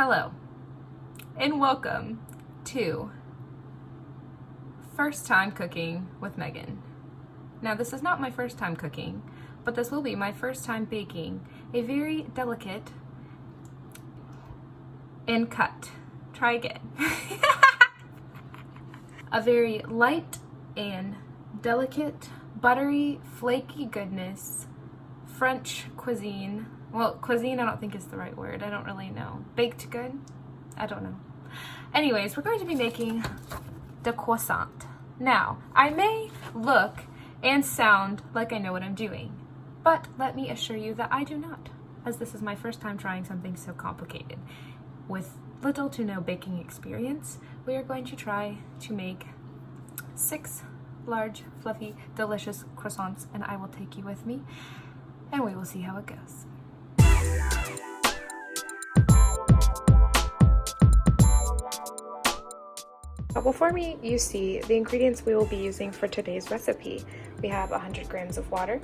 Hello, and welcome to First Time Cooking with Megan. Now, this is not my first time cooking, but this will be my first time baking a very delicate and cut. Try again. A very light and delicate, buttery, flaky goodness, French cuisine. Well, cuisine I don't think is the right word. I don't really know. Baked good? I don't know. Anyways, we're going to be making the croissant. Now, I may look and sound like I know what I'm doing, but let me assure you that I do not, as this is my first time trying something so complicated. With little to no baking experience, we are going to try to make 6 large, fluffy, delicious croissants, and I will take you with me, and we will see how it goes. Before you see the ingredients we will be using for today's recipe, we have 100 grams of water,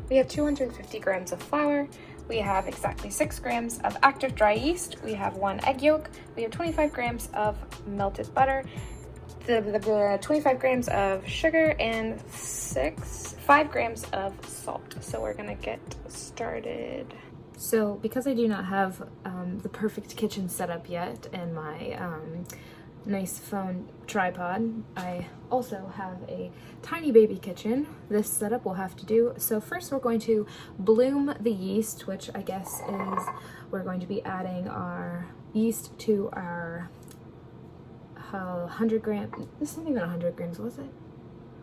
we have 250 grams of flour, we have exactly 6 grams of active dry yeast, we have 1 egg yolk, we have 25 grams of melted butter, 25 grams of sugar, and 5 grams of salt. So we're gonna get started. So because I do not have the perfect kitchen setup yet and my nice phone tripod, I also have a tiny baby kitchen. This setup will have to do. So first we're going to bloom the yeast, which I guess is we're going to be adding our yeast to our 100 grams. This isn't even 100 grams, was it?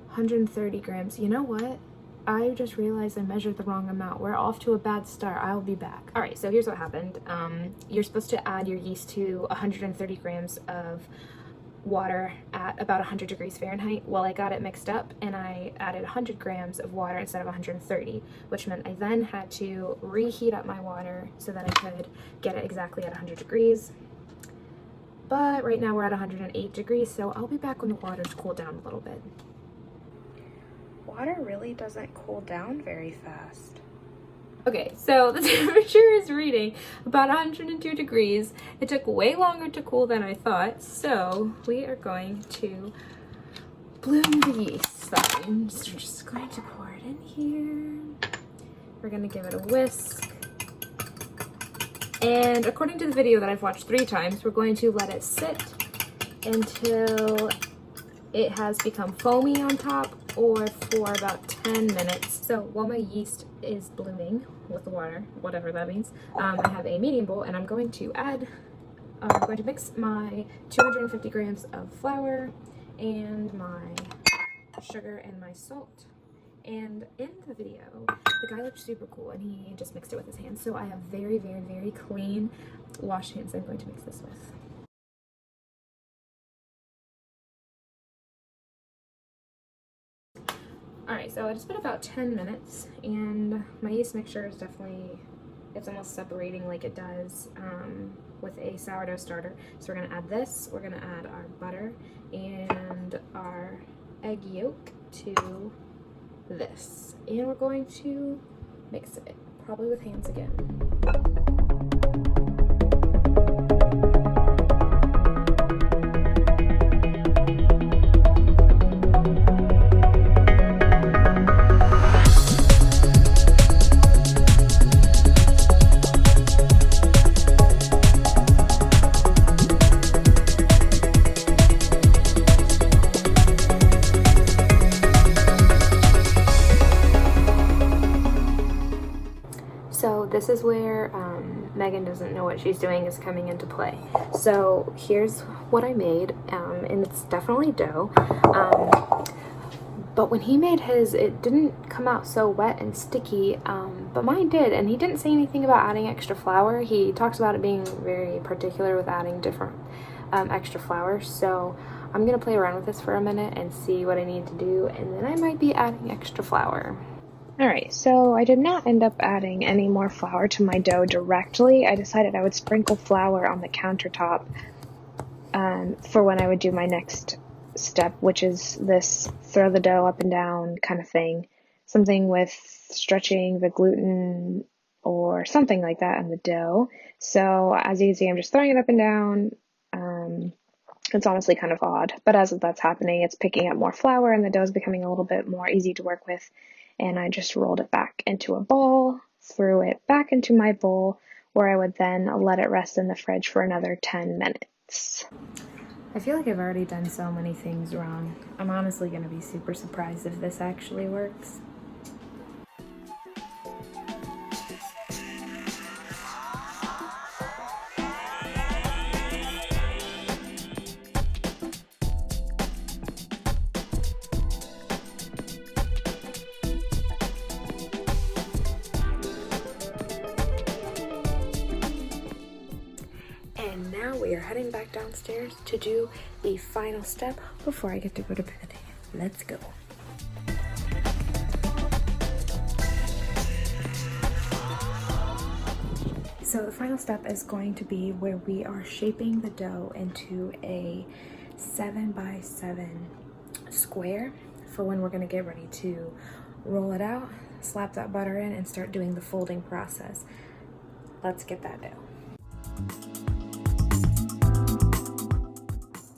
130 grams. You know what? I just realized I measured the wrong amount. We're off to a bad start. I'll be back. All right, so here's what happened. You're supposed to add your yeast to 130 grams of water at about 100 degrees Fahrenheit. Well, I got it mixed up and I added 100 grams of water instead of 130, which meant I then had to reheat up my water so that I could get it exactly at 100 degrees. But right now we're at 108 degrees, so I'll be back when the water's cooled down a little bit. Water really doesn't cool down very fast. Okay, so the temperature is reading about 102 degrees. It took way longer to cool than I thought, so we are going to bloom the yeast. So I'm just going to pour it in here. We're going to give it a whisk. And according to the video that I've watched 3 times, we're going to let it sit until it has become foamy on top, or for about 10 minutes. So while my yeast is blooming with the water, whatever that means, I have a medium bowl and I'm going to mix my 250 grams of flour and my sugar and my salt. And in the video, the guy looked super cool and he just mixed it with his hands. So I have very, very, very clean washed hands I'm going to mix this with. Alright, so it's been about 10 minutes and my yeast mixture is it's almost separating like it does with a sourdough starter. So we're going to add this, we're going to add our butter and our egg yolk to this. And we're going to mix it, probably with hands again. So this is where Megan doesn't know what she's doing is coming into play. So here's what I made, and it's definitely dough. But when he made his, it didn't come out so wet and sticky, but mine did. And he didn't say anything about adding extra flour. He talks about it being very particular with adding different extra flour. So I'm gonna play around with this for a minute and see what I need to do, and then I might be adding extra flour. Alright, so I did not end up adding any more flour to my dough directly. I decided I would sprinkle flour on the countertop for when I would do my next step, which is this throw the dough up and down kind of thing. Something with stretching the gluten or something like that in the dough. So as you can see, I'm just throwing it up and down. It's honestly kind of odd, but as that's happening, it's picking up more flour and the dough is becoming a little bit more easy to work with. And I just rolled it back into a ball, threw it back into my bowl, where I would then let it rest in the fridge for another 10 minutes. I feel like I've already done so many things wrong. I'm honestly going to be super surprised if this actually works. And now we are heading back downstairs to do the final step before I get to go to bed. Let's go. So the final step is going to be where we are shaping the dough into a 7x7 square for when we're going to get ready to roll it out, slap that butter in, and start doing the folding process. Let's get that dough.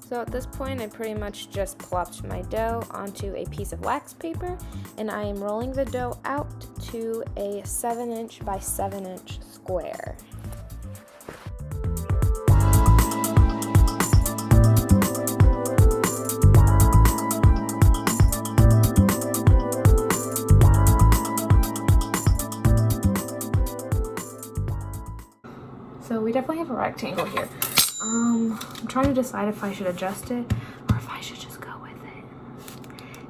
So at this point, I pretty much just plopped my dough onto a piece of wax paper, and I am rolling the dough out to a 7" by 7" square. So we definitely have a rectangle here. I'm trying to decide if I should adjust it or if I should just go with it.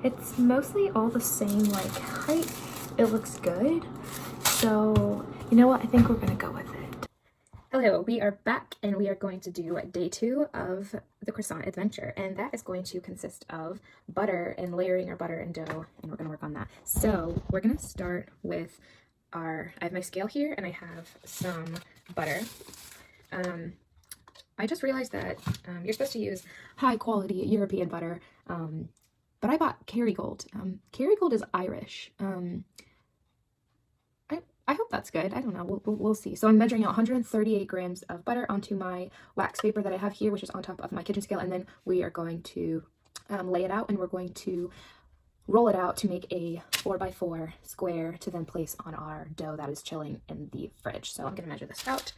It's mostly all the same like height. It looks good. So you know what? I think we're gonna go with it. Hello, we are back and we are going to do day 2 of the croissant adventure, and that is going to consist of butter and layering our butter and dough, and we're gonna work on that. So we're gonna start with I have my scale here and I have some butter. I just realized that you're supposed to use high quality European butter, but I bought Kerrygold. Kerrygold is Irish. I hope that's good. I don't know. We'll see. So I'm measuring out 138 grams of butter onto my wax paper that I have here, which is on top of my kitchen scale, and then we are going to lay it out, and we're going to roll it out to make a 4x4 square to then place on our dough that is chilling in the fridge. So I'm going to measure this out.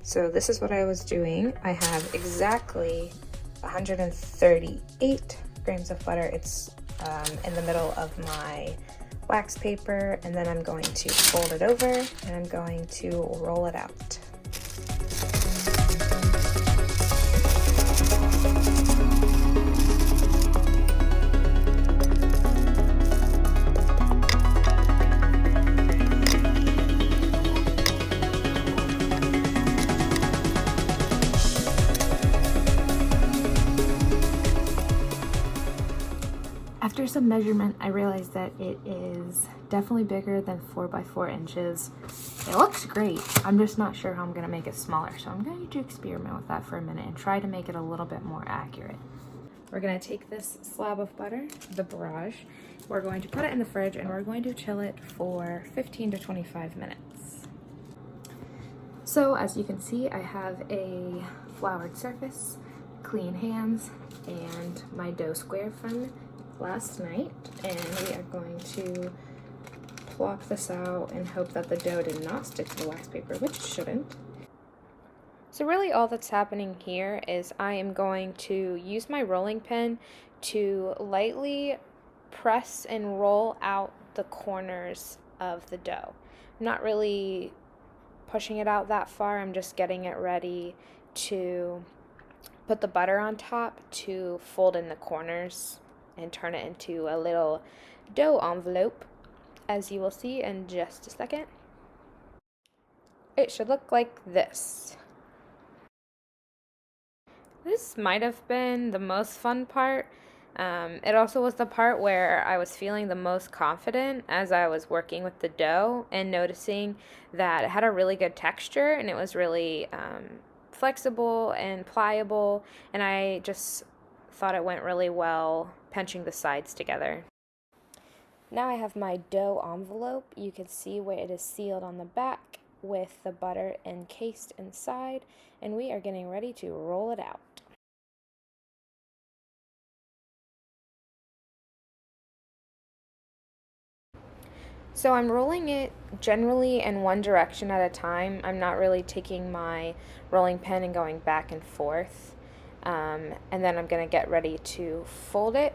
So this is what I was doing. I have exactly 138 grams of butter. It's in the middle of my wax paper, and then I'm going to fold it over and I'm going to roll it out. After some measurement, I realized that it is definitely bigger than 4x4 inches. It looks great. I'm just not sure how I'm going to make it smaller. So I'm going to experiment with that for a minute and try to make it a little bit more accurate. We're going to take this slab of butter, the barrage, we're going to put it in the fridge and we're going to chill it for 15 to 25 minutes. So as you can see, I have a floured surface, clean hands, and my dough square from last night, and we are going to plop this out and hope that the dough did not stick to the wax paper, which shouldn't. So really all that's happening here is I am going to use my rolling pin to lightly press and roll out the corners of the dough. I'm not really pushing it out that far, I'm just getting it ready to put the butter on top to fold in the corners and turn it into a little dough envelope, as you will see in just a second. It should look like this. This might have been the most fun part. It also was the part where I was feeling the most confident as I was working with the dough and noticing that it had a really good texture and it was really flexible and pliable, and I just thought it went really well pinching the sides together. Now I have my dough envelope. You can see where it is sealed on the back with the butter encased inside, and we are getting ready to roll it out. So I'm rolling it generally in one direction at a time. I'm not really taking my rolling pin and going back and forth. And then I'm going to get ready to fold it.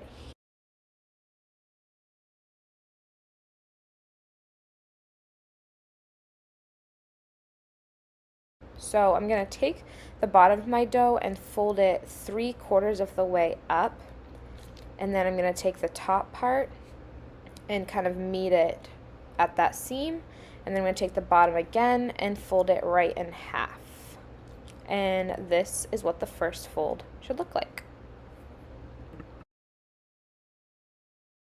So I'm going to take the bottom of my dough and fold it 3/4 of the way up. And then I'm going to take the top part and kind of meet it at that seam. And then I'm going to take the bottom again and fold it right in half. And this is what the first fold should look like.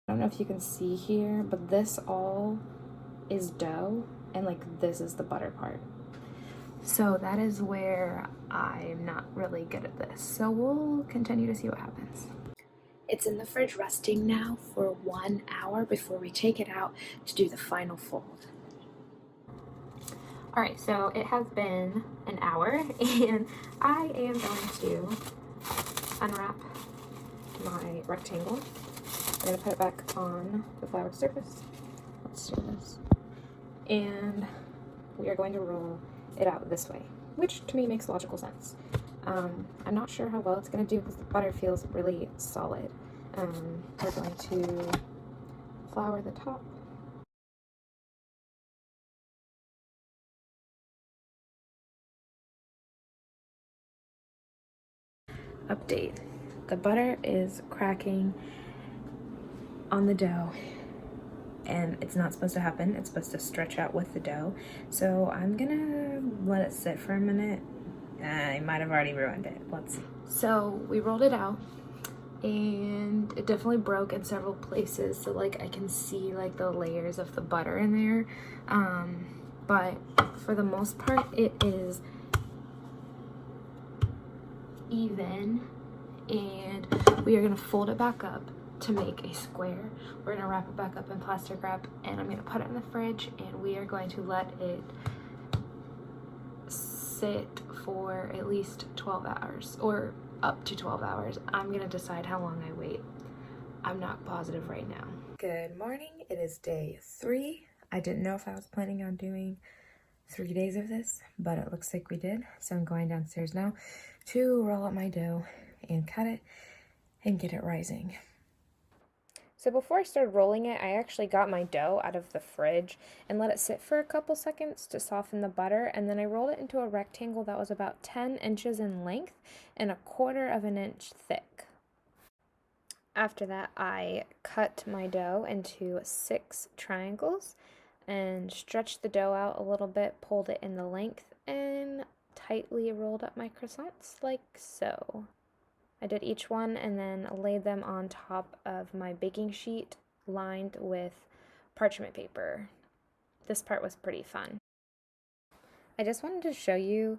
I don't know if you can see here, but this all is dough, and like this is the butter part. So that is where I'm not really good at this. So we'll continue to see what happens. It's in the fridge resting now for 1 hour before we take it out to do the final fold. All right, so it has been an hour and I am going to unwrap my rectangle. I'm gonna put it back on the floured surface. Let's do this. And we are going to roll it out this way, which to me makes logical sense. I'm not sure how well it's gonna do because the butter feels really solid. We're going to flour the top. Update. The butter is cracking on the dough, and it's not supposed to happen. It's supposed to stretch out with the dough. So I'm gonna let it sit for a minute. I might have already ruined it. Let's see. So we rolled it out and it definitely broke in several places. So like I can see like the layers of the butter in there. But for the most part, it is even, and we are gonna fold it back up to make a square. We're gonna wrap it back up in plastic wrap, and I'm gonna put it in the fridge, and we are going to let it sit for at least 12 hours or up to 12 hours. I'm gonna decide how long I wait. I'm not positive right now. Good morning. It is day 3. I didn't know if I was planning on doing 3 days of this, but it looks like we did. So I'm going downstairs now to roll up my dough and cut it and get it rising. So before I started rolling it, I actually got my dough out of the fridge and let it sit for a couple seconds to soften the butter, and then I rolled it into a rectangle that was about 10 inches in length and 1/4 of an inch thick. After that, I cut my dough into 6 triangles and stretched the dough out a little bit, pulled it in the length, and tightly rolled up my croissants like so. I did each one and then laid them on top of my baking sheet lined with parchment paper. This part was pretty fun. I just wanted to show you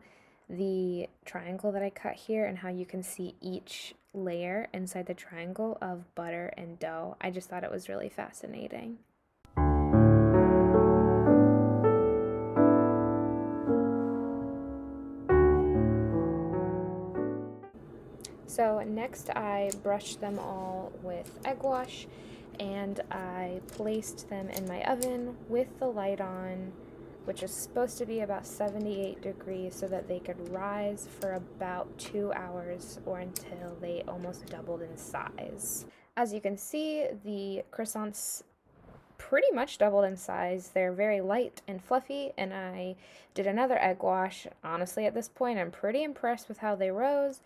the triangle that I cut here and how you can see each layer inside the triangle of butter and dough. I just thought it was really fascinating. So next I brushed them all with egg wash, and I placed them in my oven with the light on, which is supposed to be about 78 degrees, so that they could rise for about 2 hours or until they almost doubled in size. As you can see, the croissants pretty much doubled in size. They're very light and fluffy, and I did another egg wash. Honestly, at this point, I'm pretty impressed with how they rose,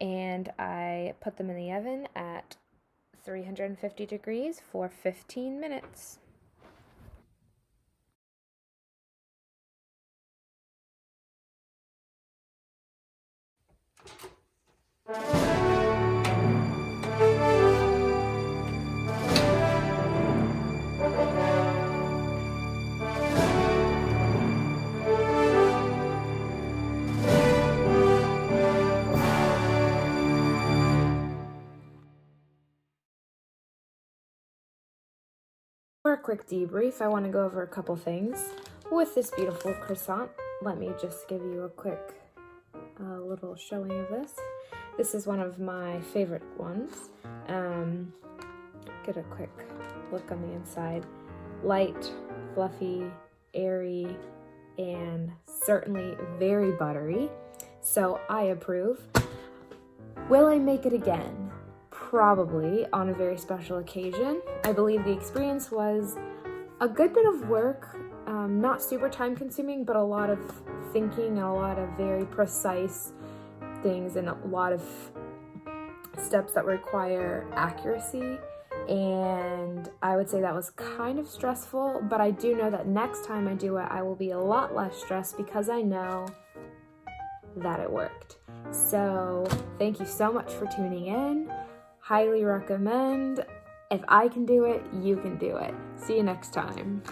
and I put them in the oven at 350 degrees for 15 minutes. For a quick debrief, I want to go over a couple things with this beautiful croissant. Let me just give you a quick little showing of this. This is one of my favorite ones. Get a quick look on the inside. Light, fluffy, airy, and certainly very buttery. So I approve. Will I make it again? Probably on a very special occasion. I believe the experience was a good bit of work, not super time consuming, but a lot of thinking and a lot of very precise things and a lot of steps that require accuracy. And I would say that was kind of stressful, but I do know that next time I do it, I will be a lot less stressed because I know that it worked. So thank you so much for tuning in. Highly recommend. If I can do it, you can do it. See you next time.